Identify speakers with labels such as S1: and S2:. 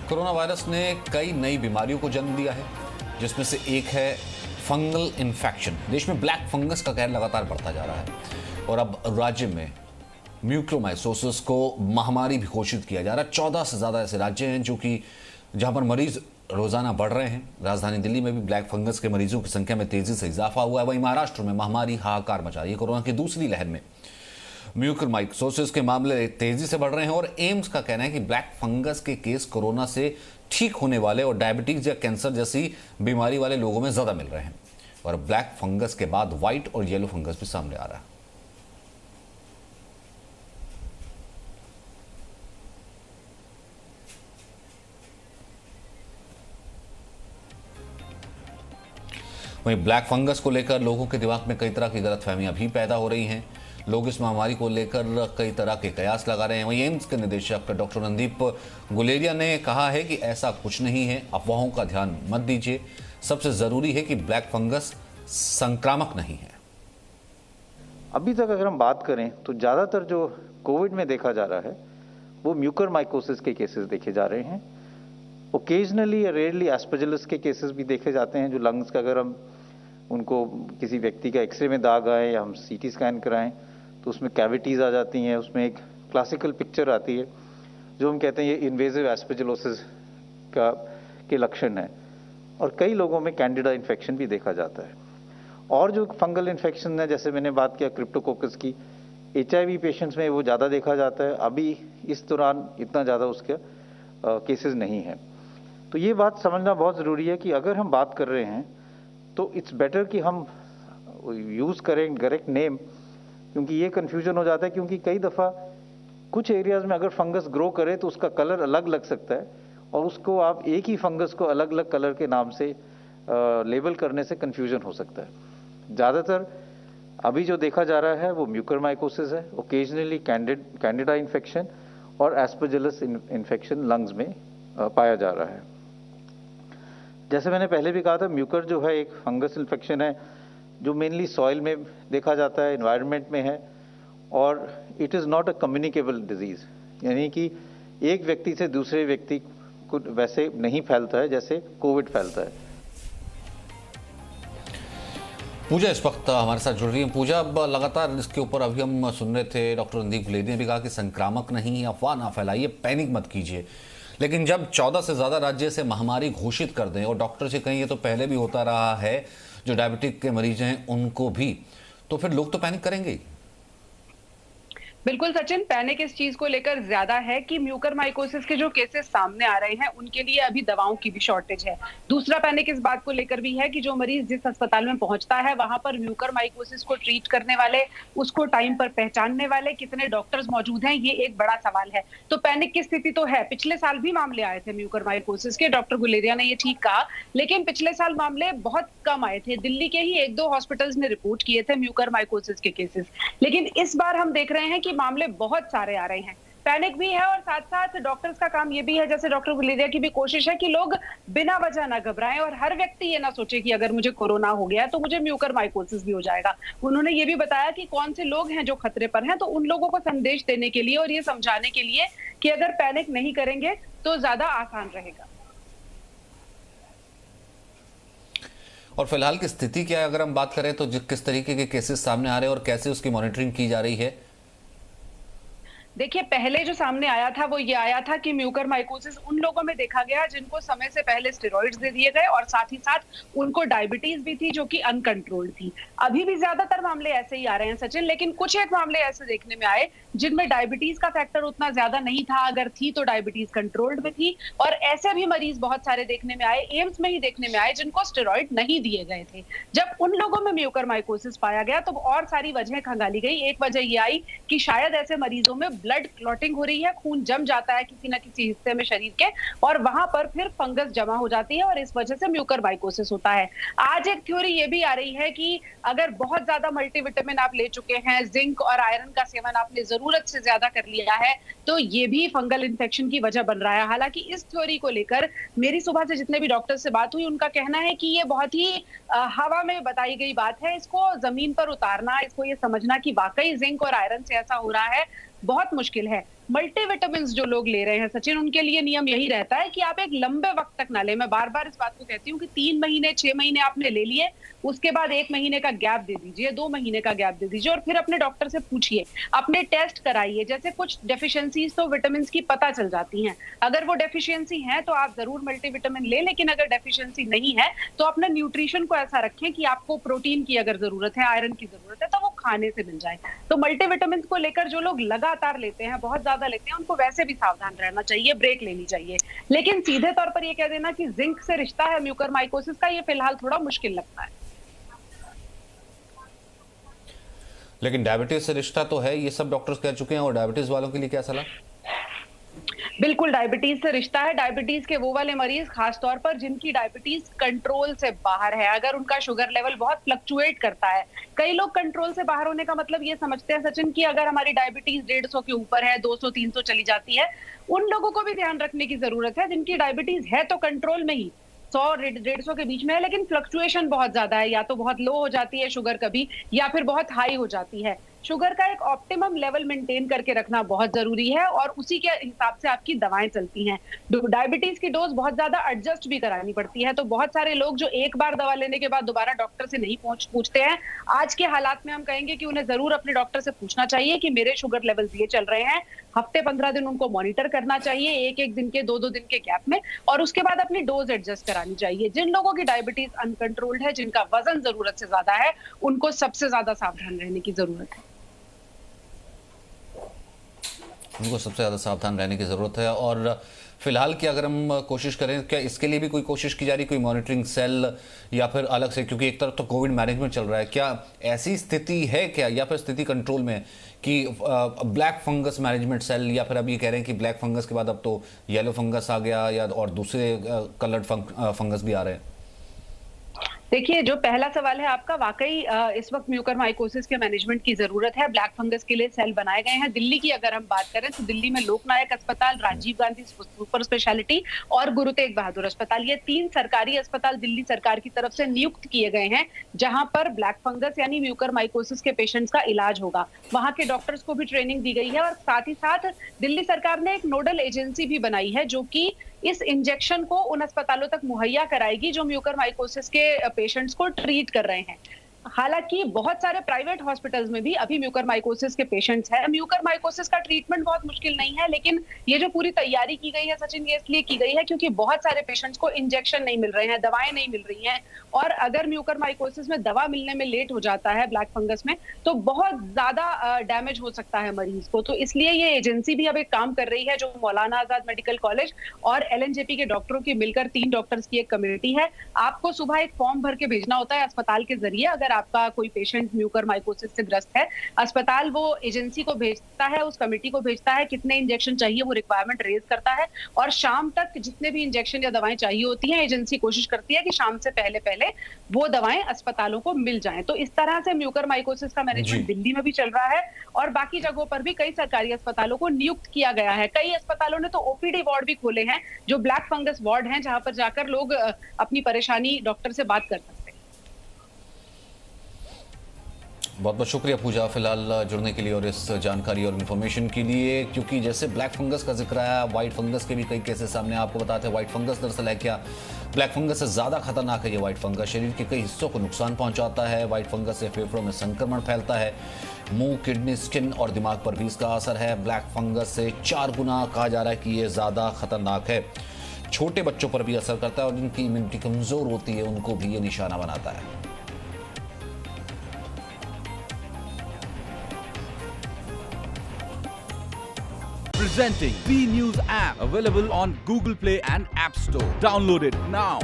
S1: Corona virus ने कई नई बीमारियों को जन्म दिया है, जिसमें से एक है फंगल इन्फेक्शन। देश में ब्लैक फंगस का कहर लगातार बढ़ता जा रहा है और अब राज्य में म्यूकोरमाइकोसिस को महामारी भी घोषित किया जा रहा है। 14 से ज़्यादा ऐसे राज्य हैं जहां पर मरीज रोजाना बढ़ रहे हैं। राजधानी दिल्ली में भी ब्लैक फंगस के मरीजों की संख्या में तेजी से इजाफा हुआ है। वहीं महाराष्ट्र में महामारी हाहाकार मचा रही है। कोरोना की दूसरी लहर में म्यूकोरमाइकोसिस के मामले तेजी से बढ़ रहे हैं और एम्स का कहना है कि ब्लैक फंगस के केस कोरोना से ठीक होने वाले और डायबिटीज या कैंसर जैसी बीमारी वाले लोगों में ज्यादा मिल रहे हैं। और ब्लैक फंगस के बाद व्हाइट और येलो फंगस भी सामने आ रहा है। वहीं ब्लैक फंगस को लेकर लोगों के दिमाग में कई तरह की गलतफहमियां भी पैदा हो रही हैं। लोग इस महामारी को लेकर कई तरह के कयास लगा रहे हैं। वहीं एम्स के निदेशक डॉक्टर रणदीप गुलेरिया ने कहा है कि ऐसा कुछ नहीं है, अफवाहों का ध्यान मत दीजिए। सबसे जरूरी है कि ब्लैक फंगस संक्रामक नहीं है।
S2: अभी तक अगर हम बात करें तो ज्यादातर जो कोविड में देखा जा रहा है वो म्यूकोरमाइकोसिस के केसेस देखे जा रहे हैं। ओकेजनली या रेयरली एस्परजिलस के केसेस भी देखे जाते हैं, जो लंग्स का अगर हम उनको किसी व्यक्ति का एक्सरे में दाग आए या हम सीटी स्कैन कराएं तो उसमें कैविटीज आ जाती हैं। उसमें एक क्लासिकल पिक्चर आती है जो हम कहते हैं ये इन्वेजिव एस्परजिलोसिस के लक्षण है। और कई लोगों में कैंडिडा इन्फेक्शन भी देखा जाता है। और जो फंगल इन्फेक्शन है, जैसे मैंने बात किया क्रिप्टोकोकस की, HIV पेशेंट्स में वो ज़्यादा देखा जाता है। अभी इस दौरान इतना ज़्यादा उसके केसेस नहीं है। तो ये बात समझना बहुत ज़रूरी है कि अगर हम बात कर रहे हैं तो इट्स बेटर कि हम यूज़ करें करेक्ट नेम, क्योंकि ये कन्फ्यूजन हो जाता है। क्योंकि कई दफ़ा कुछ एरियाज़ में अगर फंगस ग्रो करे तो उसका कलर अलग लग सकता है और उसको आप एक ही फंगस को अलग अलग कलर के नाम से लेबल करने से कन्फ्यूजन हो सकता है। ज़्यादातर अभी जो देखा जा रहा है वो म्यूकोरमाइकोसिस है, ओकेजनली कैंडिडा इन्फेक्शन और एस्परजिलस इन्फेक्शन लंग्स में पाया जा रहा है। जैसे मैंने पहले भी कहा था, म्यूकर जो है एक फंगस इन्फेक्शन है जो मेनली सॉइल में देखा जाता है, एनवायरनमेंट में है, और it is not a communicable disease, यानी कि एक व्यक्ति से दूसरे व्यक्ति को वैसे नहीं फैलता है जैसे कोविड फैलता है।
S1: पूजा इस वक्त हमारे साथ जुड़ रही है। पूजा, अब लगातार इसके ऊपर अभी हम सुन रहे थे, डॉक्टर रणदीप गुलेरिया ने भी कहा कि संक्रामक नहीं, अफवाह ना फैलाइए, पैनिक मत कीजिए। लेकिन जब 14 से ज़्यादा राज्य से महामारी घोषित कर दें और डॉक्टर से कहें ये तो पहले भी होता रहा है, जो डायबिटिक के मरीज हैं उनको भी, तो फिर लोग तो पैनिक करेंगे ही।
S3: बिल्कुल सचिन, पैनिक इस चीज को लेकर ज्यादा है कि म्यूकोरमाइकोसिस के जो केसेस सामने आ रहे हैं उनके लिए अभी दवाओं की भी शॉर्टेज है। दूसरा पैनिक इस बात को लेकर भी है कि जो मरीज जिस अस्पताल में पहुंचता है वहां पर म्यूकोरमाइकोसिस को ट्रीट करने वाले, उसको टाइम पर पहचानने वाले कितने डॉक्टर्स मौजूद हैं, ये एक बड़ा सवाल है। तो पैनिक की स्थिति तो है। पिछले साल भी मामले आए थे म्यूकोरमाइकोसिस के, डॉक्टर गुलेरिया ने ये ठीक कहा, लेकिन पिछले साल मामले बहुत कम आए थे। दिल्ली के ही 1-2 हॉस्पिटल्स ने रिपोर्ट किए थे म्यूकोरमाइकोसिस के केसेस, लेकिन इस बार हम देख रहे हैं कि मामले बहुत सारे आ रहे हैं। पैनिक भी है और साथ साथ डॉक्टर्स का काम ये भी है, जैसे डॉक्टर गुलेरिया की भी कोशिश है कि लोग बिना वजह ना घबराएं और हर व्यक्ति ये ना सोचे कि अगर मुझे कोरोना हो गया है तो मुझे म्यूकोरमाइकोसिस भी हो जाएगा। उन्होंने ये भी बताया कि कौन से लोग हैं जो खतरे पर हैं, तो उन लोगों को संदेश देने के लिए और ये समझाने के लिए कि अगर पैनिक नहीं करेंगे तो ज्यादा आसान रहेगा।
S1: और फिलहाल की स्थिति क्या है, अगर हम बात करें तो किस तरीके के केसेस सामने आ रहे हैं और कैसे उसकी मॉनिटरिंग की जा रही है?
S3: देखिए, पहले जो सामने आया था वो ये आया था कि म्यूकोरमाइकोसिस उन लोगों में देखा गया जिनको समय से पहले स्टेरॉइड्स दे दिए गए और साथ ही साथ उनको डायबिटीज भी थी जो कि अनकंट्रोल्ड थी। अभी भी ज्यादातर मामले ऐसे ही आ रहे हैं सचिन, लेकिन कुछ एक मामले ऐसे देखने में आए जिनमें डायबिटीज का फैक्टर उतना ज्यादा नहीं था, अगर थी तो डायबिटीज कंट्रोल्ड में थी। और ऐसे भी मरीज बहुत सारे देखने में आए, एम्स में ही देखने में आए, जिनको स्टेरॉइड नहीं दिए गए थे। जब उन लोगों में म्यूकोरमाइकोसिस पाया गया तो और सारी वजहें खंगाली गई। एक वजह ये आई कि शायद ऐसे मरीजों में ब्लड क्लॉटिंग हो रही है, खून जम जाता है किसी ना किसी हिस्से में शरीर के और वहां पर फिर फंगस जमा हो जाती है और इस वजह से म्यूकोरमाइकोसिस होता है। आज एक थ्योरी ये भी आ रही है कि अगर बहुत ज्यादा मल्टीविटामिन आप ले चुके हैं, जिंक और आयरन का सेवन आपने जरूरत से ज्यादा कर लिया है, तो ये भी फंगल इन्फेक्शन की वजह बन रहा है। हालांकि इस थ्योरी को लेकर मेरी सुबह से जितने भी डॉक्टर से बात हुई उनका कहना है कि ये बहुत ही हवा में बताई गई बात है। इसको जमीन पर उतारना, इसको ये समझना कि वाकई जिंक और आयरन से ऐसा हो रहा है बहुत मुश्किल है। मल्टीविटामिन जो लोग ले रहे हैं सचिन, उनके लिए नियम यही रहता है कि आप एक लंबे वक्त तक ना लें। मैं बार बार इस बात को कहती हूँ कि 3 महीने 6 महीने आपने ले लिए, उसके बाद 1 महीने का गैप दे दीजिए, 2 महीने का गैप दे दीजिए और फिर अपने डॉक्टर से पूछिए, अपने टेस्ट कराइए। जैसे कुछ डेफिशिएंसीज तो विटामिन की पता चल जाती हैं, अगर वो डेफिशिएंसी है तो आप जरूर मल्टीविटामिन लें, लेकिन अगर डेफिशिएंसी नहीं है तो अपना न्यूट्रिशन को ऐसा रखें कि आपको प्रोटीन की अगर जरूरत है, आयरन की जरूरत है, तो वो खाने से मिल जाए। तो मल्टीविटामिन को लेकर जो लोग लगातार लेते हैं, बहुत ज्यादा लेते हैं, उनको वैसे भी सावधान रहना चाहिए, ब्रेक लेनी चाहिए। लेकिन सीधे तौर पर ये कह देना कि जिंक से रिश्ता है म्यूकरमाइकोसिस का, ये फिलहाल थोड़ा मुश्किल लगता है।
S1: लेकिन डायबिटीज से रिश्ता तो है, ये सब डॉक्टर्स कह चुके हैं। और डायबिटीज वालों के लिए क्या सलाह?
S3: बिल्कुल डायबिटीज से रिश्ता है। डायबिटीज के वो वाले मरीज खासतौर पर जिनकी डायबिटीज कंट्रोल से बाहर है, अगर उनका शुगर लेवल बहुत फ्लक्चुएट करता है। कई लोग कंट्रोल से बाहर होने का मतलब ये समझते हैं सचिन कि अगर हमारी डायबिटीज 150 के ऊपर है, 200-300 चली जाती है, उन लोगों को भी ध्यान रखने की जरूरत है जिनकी डायबिटीज है तो कंट्रोल में ही 100-150 के बीच में है, लेकिन फ्लक्चुएशन बहुत ज्यादा है, या तो बहुत लो हो जाती है शुगर कभी, या फिर बहुत हाई हो जाती है। शुगर का एक ऑप्टिमम लेवल मेंटेन करके रखना बहुत जरूरी है और उसी के हिसाब से आपकी दवाएं चलती हैं। डायबिटीज की डोज बहुत ज्यादा एडजस्ट भी करानी पड़ती है, तो बहुत सारे लोग जो एक बार दवा लेने के बाद दोबारा डॉक्टर से नहीं पूछते हैं, आज के हालात में हम कहेंगे कि उन्हें जरूर अपने डॉक्टर से पूछना चाहिए कि मेरे शुगर लेवल्स ये चल रहे हैं। हफ्ते 15 दिन उनको मॉनिटर करना चाहिए, एक दिन के 2 दिन के गैप में, और उसके बाद अपनी डोज एडजस्ट करानी चाहिए। जिन लोगों की डायबिटीज अनकंट्रोल्ड है, जिनका वजन जरूरत से ज्यादा है, उनको सबसे ज्यादा सावधान रहने की जरूरत है।
S1: उनको सबसे ज़्यादा सावधान रहने की ज़रूरत है। और फिलहाल की अगर हम कोशिश करें, क्या इसके लिए भी कोई कोशिश की जा रही, कोई मॉनिटरिंग सेल या फिर अलग से? क्योंकि एक तरफ तो कोविड मैनेजमेंट चल रहा है, क्या ऐसी स्थिति है क्या, या फिर स्थिति कंट्रोल में कि ब्लैक फंगस मैनेजमेंट सेल, या फिर अब ये कह रहे हैं कि ब्लैक फंगस के बाद अब तो येलो फंगस आ गया, या और दूसरे कलर्ड फंगस भी आ रहे हैं?
S3: देखिए, जो पहला सवाल है आपका, वाकई इस वक्त म्यूकरमाइकोसिस के मैनेजमेंट की जरूरत है। ब्लैक फंगस के लिए सेल बनाए गए हैं। दिल्ली की अगर हम बात करें तो दिल्ली में लोकनायक अस्पताल, राजीव गांधी सुपर स्पेशलिटी और गुरु तेग बहादुर अस्पताल, ये 3 सरकारी अस्पताल दिल्ली सरकार की तरफ से नियुक्त किए गए हैं, जहां पर ब्लैक फंगस यानी म्यूकरमाइकोसिस के पेशेंट्स का इलाज होगा। वहां के डॉक्टर्स को भी ट्रेनिंग दी गई है और साथ ही साथ दिल्ली सरकार ने एक नोडल एजेंसी भी बनाई है जो कि इस इंजेक्शन को उन अस्पतालों तक मुहैया कराएगी जो म्यूकरमाइकोसिस के पेशेंट्स को ट्रीट कर रहे हैं। हालांकि बहुत सारे प्राइवेट हॉस्पिटल्स में भी अभी म्यूकरमाइकोसिस के पेशेंट्स हैं। म्यूकरमाइकोसिस का ट्रीटमेंट बहुत मुश्किल नहीं है, लेकिन ये जो पूरी तैयारी की गई है सचिन, ये इसलिए की गई है क्योंकि बहुत सारे पेशेंट्स को इंजेक्शन नहीं मिल रहे हैं, दवाएं नहीं मिल रही हैं, और अगर म्यूकरमाइकोसिस में दवा मिलने में लेट हो जाता है ब्लैक फंगस में, तो बहुत ज्यादा डैमेज हो सकता है मरीज को। तो इसलिए ये एजेंसी भी अब एक काम कर रही है, जो मौलाना आजाद मेडिकल कॉलेज और LNJP के डॉक्टरों की मिलकर 3 डॉक्टर्स की एक कमेटी है। आपको सुबह एक फॉर्म भर के भेजना होता है अस्पताल के जरिए, अगर आपका कोई पेशेंट म्यूकरमाइकोसिस से ग्रस्त है। अस्पताल वो एजेंसी को भेजता है, उस कमेटी को भेजता है, कितने इंजेक्शन चाहिए वो रिक्वायरमेंट रेज करता है, और शाम तक जितने भी इंजेक्शन या दवाएं चाहिए होती हैं, एजेंसी कोशिश करती है कि शाम से पहले पहले वो दवाएं अस्पतालों को मिल जाएं। तो इस तरह से म्यूकरमाइकोसिस का मैनेजमेंट दिल्ली में भी चल रहा है और बाकी जगहों पर भी कई सरकारी अस्पतालों को नियुक्त किया गया है। कई अस्पतालों ने तो OPD वार्ड भी खोले हैं, जो ब्लैक फंगस वार्ड हैं, जहां पर जाकर लोग अपनी परेशानी डॉक्टर से बात कर सकते हैं।
S1: बहुत बहुत शुक्रिया पूजा फिलहाल जुड़ने के लिए और इस जानकारी और इन्फॉर्मेशन के लिए। क्योंकि जैसे ब्लैक फंगस का जिक्र आया, वाइट फंगस के भी कई केसेस सामने आपको बताते हैं। वाइट फंगस दरअसल है क्या? ब्लैक फंगस से ज़्यादा खतरनाक है ये वाइट फंगस। शरीर के कई हिस्सों को नुकसान पहुंचाता है। वाइट फंगस से फेफड़ों में संक्रमण फैलता है। मुंह, किडनी, स्किन और दिमाग पर भी इसका असर है। ब्लैक फंगस से 4 गुना कहा जा रहा है कि ये ज़्यादा खतरनाक है। छोटे बच्चों पर भी असर करता है और जिनकी इम्यूनिटी कमज़ोर होती है उनको भी ये निशाना बनाता है।
S4: Presenting B News app, available on Google Play and App Store. Download it now.